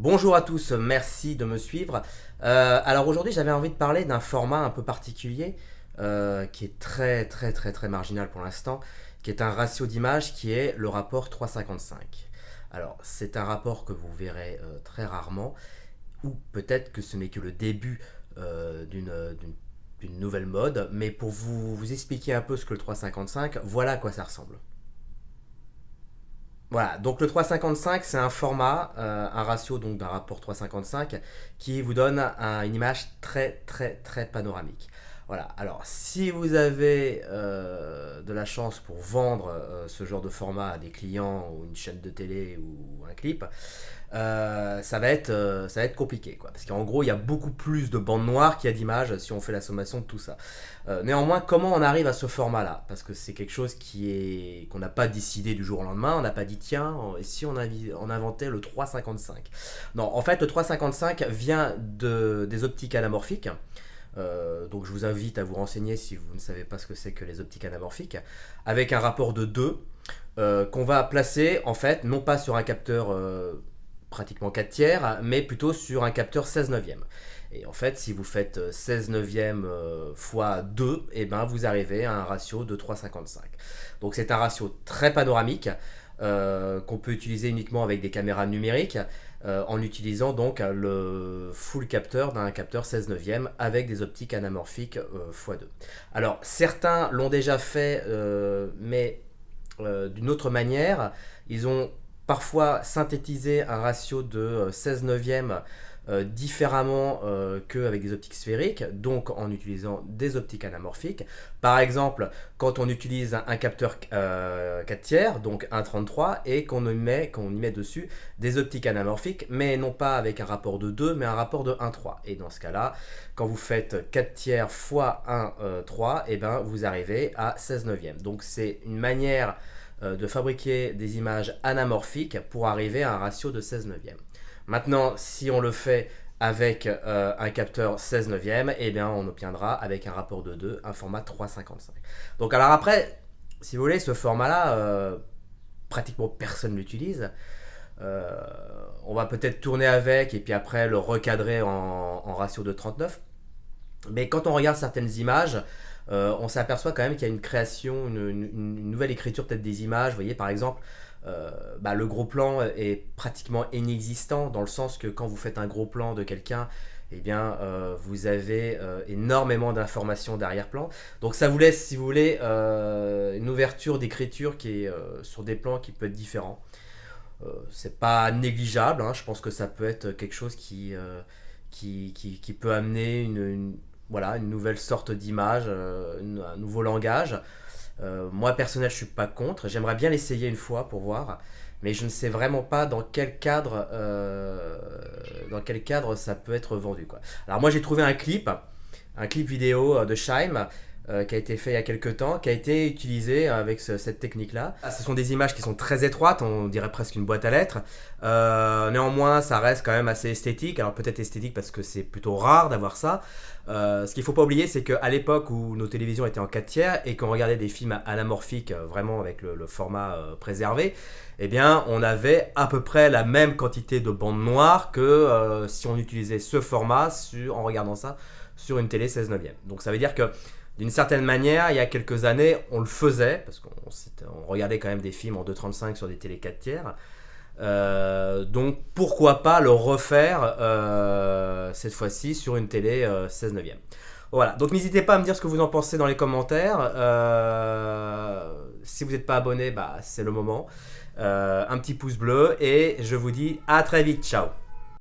Bonjour à tous, merci de me suivre. Alors aujourd'hui j'avais envie de parler d'un format un peu particulier qui est très marginal pour l'instant, qui est un ratio d'image qui est le rapport 3,55. Alors c'est un rapport que vous verrez très rarement, ou peut-être que ce n'est que le début d'une nouvelle mode, mais pour vous expliquer un peu ce que le 3,55, voilà à quoi ça ressemble. Voilà, donc le 3,55 c'est un format, un ratio donc d'un rapport 3,55 qui vous donne une image très panoramique. Voilà, alors si vous avez de la chance pour vendre ce genre de format à des clients ou une chaîne de télé ou un clip, ça va être compliqué, quoi. Parce qu'en gros, il y a beaucoup plus de bandes noires qu'il y a d'images si on fait la sommation de tout ça. Néanmoins, comment on arrive à ce format-là? Parce que c'est quelque chose qu'on n'a pas décidé du jour au lendemain. On n'a pas dit, tiens, et si on inventait le 3,55? Non, en fait, le 3,55 vient des optiques anamorphiques. Donc je vous invite à vous renseigner si vous ne savez pas ce que c'est que les optiques anamorphiques, avec un rapport de 2 qu'on va placer en fait non pas sur un capteur pratiquement 4 tiers, mais plutôt sur un capteur 16 neuvième. Et en fait, si vous faites 16 neuvième fois 2, et ben vous arrivez à un ratio de 3,55. Donc c'est un ratio très panoramique qu'on peut utiliser uniquement avec des caméras numériques en utilisant donc le full capteur d'un capteur 16 neuvième avec des optiques anamorphiques x2. Alors certains l'ont déjà fait, mais d'une autre manière. Ils ont parfois synthétisé un ratio de 16 neuvième différemment qu'avec des optiques sphériques, donc en utilisant des optiques anamorphiques. Par exemple, quand on utilise un capteur 4 tiers, donc 1,33, et qu'on y met dessus des optiques anamorphiques, mais non pas avec un rapport de 2, mais un rapport de 1,3. Et dans ce cas-là, quand vous faites 4 tiers fois 1,3, et ben vous arrivez à 16 neuvième. Donc c'est une manière de fabriquer des images anamorphiques pour arriver à un ratio de 16 neuvième. Maintenant, si on le fait avec un capteur 16 neuvième, eh bien on obtiendra avec un rapport de 2 un format 3,55. Donc alors après, si vous voulez, ce format-là, pratiquement personne ne l'utilise. Euh, on va peut-être tourner avec et puis après le recadrer en ratio de 39. Mais quand on regarde certaines images, on s'aperçoit quand même qu'il y a une création, une nouvelle écriture peut-être des images. Vous voyez par exemple, le gros plan est pratiquement inexistant dans le sens que quand vous faites un gros plan de quelqu'un, eh bien, vous avez énormément d'informations d'arrière-plan. Donc ça vous laisse, si vous voulez, une ouverture d'écriture qui est sur des plans qui peut être différent. C'est pas négligeable, hein. Je pense que ça peut être quelque chose qui peut amener voilà, une nouvelle sorte d'image, un nouveau langage. Moi personnel, je suis pas contre. J'aimerais bien l'essayer une fois pour voir, mais je ne sais vraiment pas dans quel cadre ça peut être vendu, quoi. Alors moi j'ai trouvé un clip vidéo de Scheim qui a été fait il y a quelques temps, qui a été utilisé avec cette technique-là. Ah, ce sont des images qui sont très étroites, on dirait presque une boîte à lettres. Néanmoins, ça reste quand même assez esthétique. Alors peut-être esthétique parce que c'est plutôt rare d'avoir ça. Ce qu'il ne faut pas oublier, c'est qu'à l'époque où nos télévisions étaient en 4 tiers et qu'on regardait des films anamorphiques, vraiment avec le format préservé, eh bien, on avait à peu près la même quantité de bandes noires que si on utilisait ce format en regardant ça sur une télé 16 neuvième. Donc ça veut dire que d'une certaine manière, il y a quelques années, on le faisait, parce qu'on regardait quand même des films en 2,35 sur des télé 4 tiers. Donc pourquoi pas le refaire cette fois-ci sur une télé 16 neuvième. Voilà, donc n'hésitez pas à me dire ce que vous en pensez dans les commentaires. Si vous n'êtes pas abonné, bah, c'est le moment. Un petit pouce bleu et je vous dis à très vite, ciao.